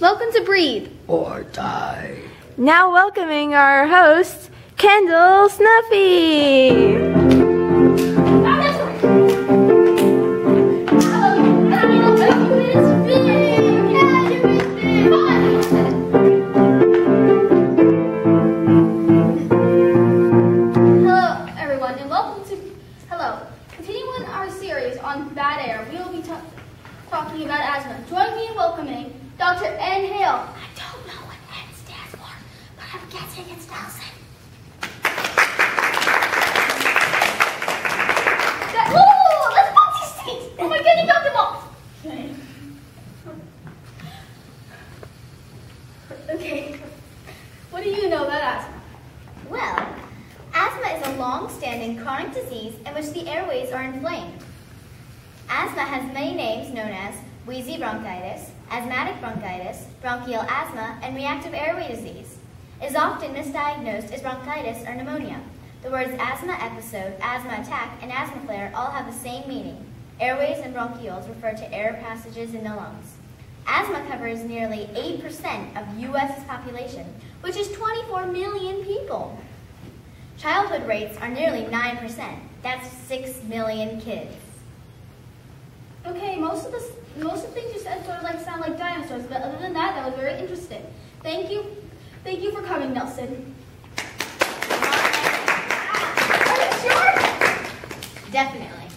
Welcome to Breathe or Die. Now welcoming our host, Kendall Snuffy. Continuing our series on bad air, we will be talking about asthma. Join me in welcoming Dr. N. Hale. I don't know what N stands for, but I'm guessing it's Nelson. Oh, let's put these seats. Am I getting comfortable? Okay. What do you know about asthma? Well, asthma is a long-standing chronic disease in which the airways are inflamed. Asthma has many names known as wheezy bronchitis, asthmatic bronchitis, bronchial asthma, and reactive airway disease. It is often misdiagnosed as bronchitis or pneumonia. The words asthma episode, asthma attack, and asthma flare all have the same meaning. Airways and bronchioles refer to air passages in the lungs. Asthma covers nearly 8% of U.S.'s population, which is 24 million people. Childhood rates are nearly 9%. That's 6 million kids. Okay, most of the things you said sort of sound like dinosaurs, but other than that was very interesting. Thank you for coming, Nelson. Are you sure? Definitely.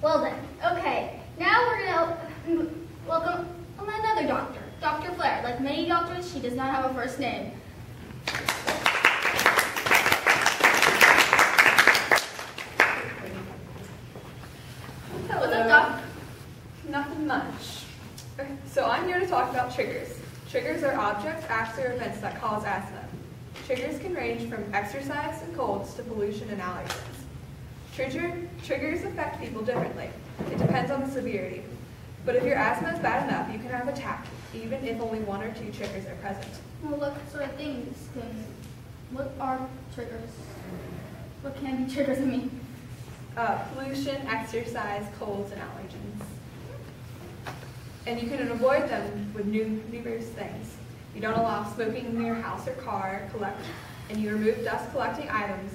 Well then, okay. Now we're gonna welcome another doctor, Dr. Flair. Like many doctors, she does not have a first name. What's up, Doc? Nothing much. So I'm here to talk about triggers. Triggers are objects, acts, or events that cause asthma. Triggers can range from exercise and colds to pollution and allergens. Triggers affect people differently. It depends on the severity. But if your asthma is bad enough, you can have an attack, even if only 1 or 2 triggers are present. Well, what sort of things what are triggers? What can be triggers, I mean? Pollution, exercise, colds, and allergens. And you can avoid them with numerous things. You don't allow smoking in your house or car, and you remove dust collecting items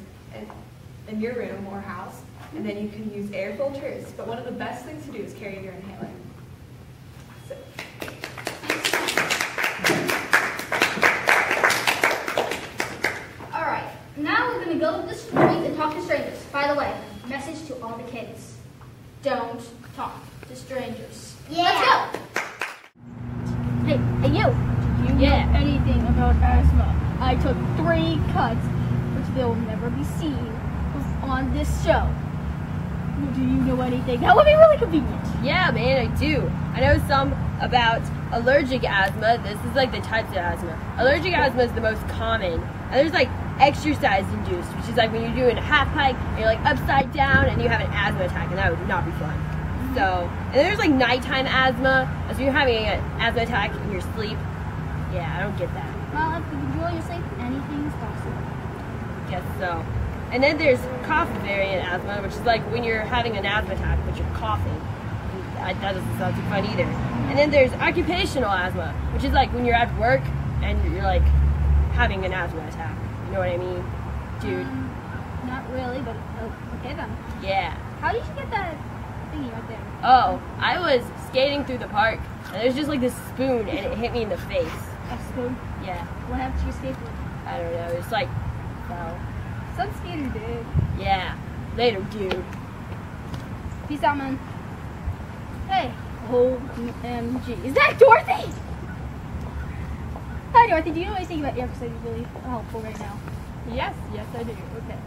in your room or house, and then you can use air filters. But one of the best things to do is carry your inhaler. So. All right, now we're going to go to the street and talk to strangers. By the way, message to all the kids: don't talk to strangers. Yeah. Let's go. Hey, you. Do you know anything about asthma? I took 3 cuts, which they will never be seen on this show. Do you know anything? That would be really convenient. Yeah, man, I do. I know some about allergic asthma. This is like the types of asthma. Allergic asthma is the most common. And there's like exercise induced, which is like when you're doing a half pike and you're like upside down and you have an asthma attack, and that would not be fun. So, and then there's like nighttime asthma. So you're having an asthma attack in your sleep. Yeah, I don't get that. Well, if you enjoy your sleep, anything's possible. Guess so. And then there's cough variant asthma, which is like when you're having an asthma attack, but you're coughing. That doesn't sound too fun either. And then there's occupational asthma, which is like when you're at work and you're like having an asthma attack. You know what I mean? Dude. Not really, but okay then. Yeah. How did you get that thingy right there? Oh, I was skating through the park, and there's just like this spoon, and it hit me in the face. A spoon? Yeah. What happened to your skateboard? I don't know. It's like, fell. Some skater did. Yeah. Later, dude. Peace out, man. Hey. OMG. Is that Dorothy? Hi, Dorothy. Do you know anything about air? Because it's really helpful right now. Yes, I do. Okay.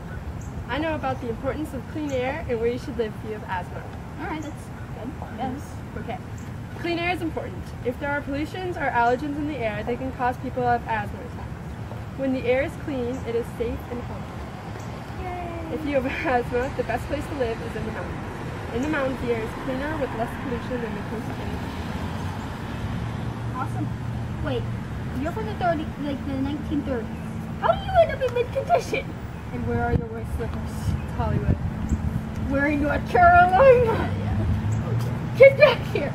I know about the importance of clean air and where you should live if you have asthma. Alright, that's good. Yes. Okay. Clean air is important. If there are pollutions or allergens in the air, they can cause people to have asthma attacks. When the air is clean, it is safe and healthy. Yay. If you have asthma, the best place to live is in the mountains. In the mountains, the air is cleaner with less pollution than the coast area. Awesome. Wait, you're from the 1930s. How do you end up in mid-condition? And where are your white slippers? It's Hollywood. We're in North Carolina. Yeah. Get back here.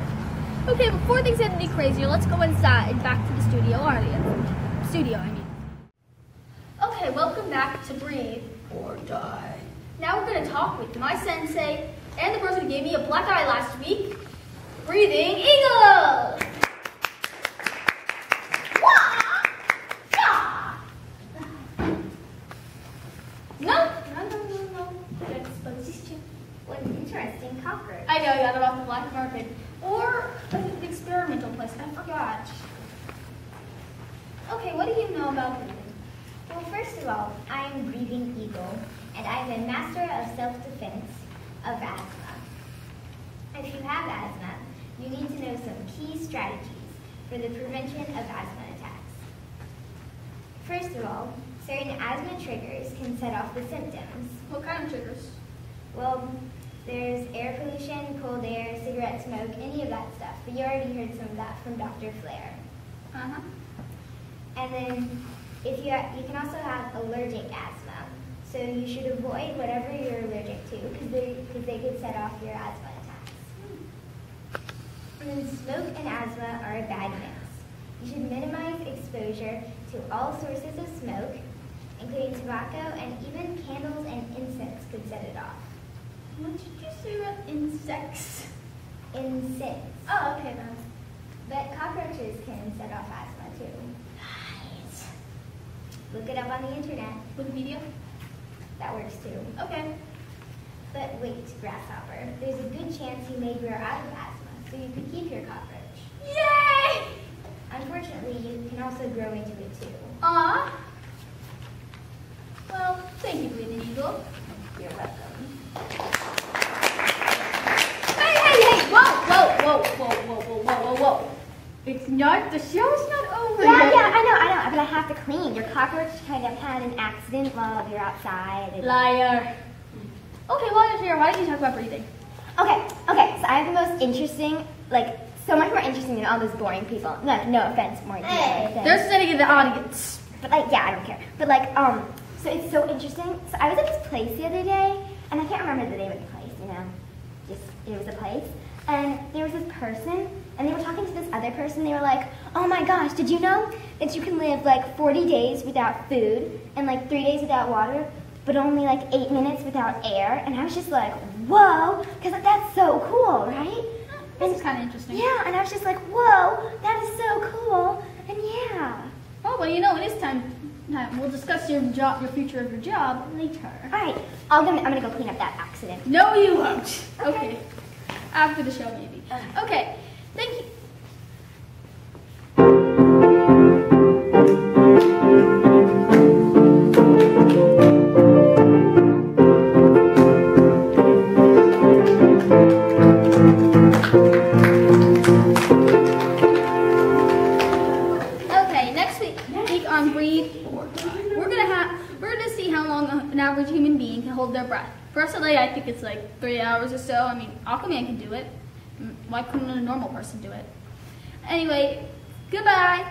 Okay, before things get any crazier, let's go inside and back to the studio audience. Studio, I mean. Okay, welcome back to Breathe or Die. Now we're going to talk with my sensei and the person who gave me a black eye last week, Breathing Eagle! No. That's What an interesting cockroach. I know, you got it off the black market. Or an experimental place, I forgot. Okay, what do you know about breathing? Well, first of all, I am Breathing Eagle, and I am a master of self-defense of asthma. If you have asthma, you need to know some key strategies for the prevention of asthma attacks. First of all, certain asthma triggers can set off the symptoms. What kind of triggers? Well, there's air pollution, cold air, cigarette smoke, any of that stuff. But you already heard some of that from Dr. Flair. Uh-huh. And then if you can also have allergic asthma. So you should avoid whatever you're allergic to because they could set off your asthma attacks. And then smoke and asthma are a bad mix. You should minimize exposure to all sources of smoke, including tobacco, and even candles and incense could set it off. What did you say about insects? Incense. Oh, okay then. But cockroaches can set off asthma too. Nice. Look it up on the internet. Wikipedia? That works too. Okay. But wait, grasshopper, there's a good chance you may grow out of asthma, so you could keep your cockroach. Yay! Unfortunately, you can also grow into it too. Aw. Well, thank you, Breathing Eagle. You're welcome. Hey! Whoa. It's not, the show's not over Yeah, yet. I know, but I have to clean. Your cockroach kind of had an accident while you're outside. Liar. Okay, while you're here, why don't you talk about breathing? Okay, so I have the most interesting, so much more interesting than all those boring people. No offense, more interesting. They're sitting in the audience. But I don't care. But so it's so interesting. So I was at this place the other day, and I can't remember the name of the place, just, it was a place. And there was this person, and they were talking to this other person. They were like, oh my gosh, did you know that you can live 40 days without food and 3 days without water, but only 8 minutes without air? And I was just like, whoa, because that's so cool, right? This is kind of interesting. Yeah, and I was just like, whoa, that is so cool, and yeah. Oh, well, it is time. We'll discuss your job, your future of your job later. All right, I'm gonna go clean up that accident. No, you won't. Okay. After the show, maybe. Okay. Thank you. Okay, next week on Breathe or Die, we're gonna see how long an average human being can hold their breath. Personally, I think it's 3 hours or so. I mean, Aquaman can do it. Why couldn't a normal person do it? Anyway, goodbye.